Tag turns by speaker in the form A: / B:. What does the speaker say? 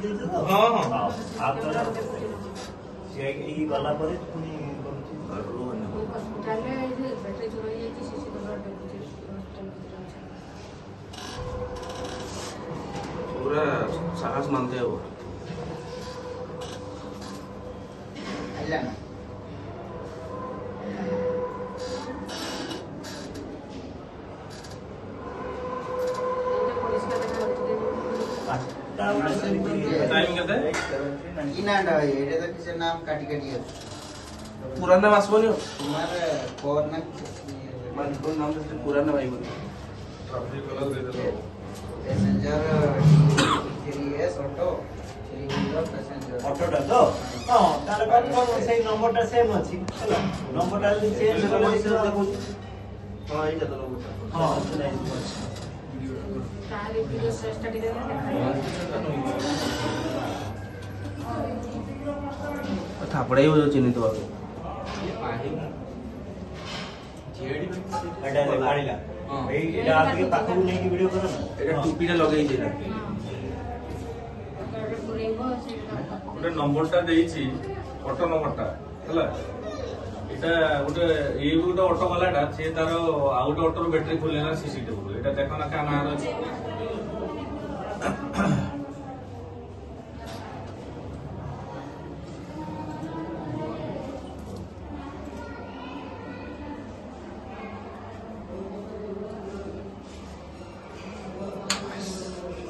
A: ଦେଇଛୁ ତ?
B: ହଁ ହଁ
A: ଆଉ ତ ସେ ଏଇ ଗଲା ପରେ ପୁଣି କରୁଛି।
C: ହସ୍ପିଟାଲରେ ବ୍ୟାଟେରୀ ଚୋର ହେଇଯାଇଛି ସିସି କଲର ଦେଖୁଛି
B: पूरा साहस मानते हैं वो। टाइम केते
D: की ना डा एडे तो किसे नाम काटी काटी है
B: पुराना मासबोनी हो
D: तुम्हारे कोर ना
B: मान को नाम से पुराना भाई बोल
E: ट्रैफिक कलर दे दे
D: passenger 3S auto 3 wheeler passenger
A: ଅଟୋଟା ତ ହଁ ତାର କନଫର୍ମ ସେଇ ନମ୍ବରଟା ସେମ୍ ଅଛି ହେଲା ନମ୍ବରଟା ଯଦି ଚେଞ୍ଜ କଲେ ଦେଖୁଛି
B: हां एटा तो लोग
A: ହଁ
C: ତାର ଭିଡ଼ିଓ ସ୍ଟାର୍ଟ କରିଦେଲା
B: थापड़े हो जो चिन्हित बाबू
A: ଏଇଟା ମାରିଲା ଏଇଟା ଆଗେ ପାଖକୁ ନେଇକି ଭିଡ଼ିଓ କର ନା
B: एटा टोपीटा लगेई जेला
E: गोटे नंबरटा देइछि ऑटो नंबरटा हला एटा गोटे ए गोटे ऑटो वालाटा से तार आ गोटे ऑटोर बैटरी खोलेना सीसीटीवी एटा देखो ना का नाम अछि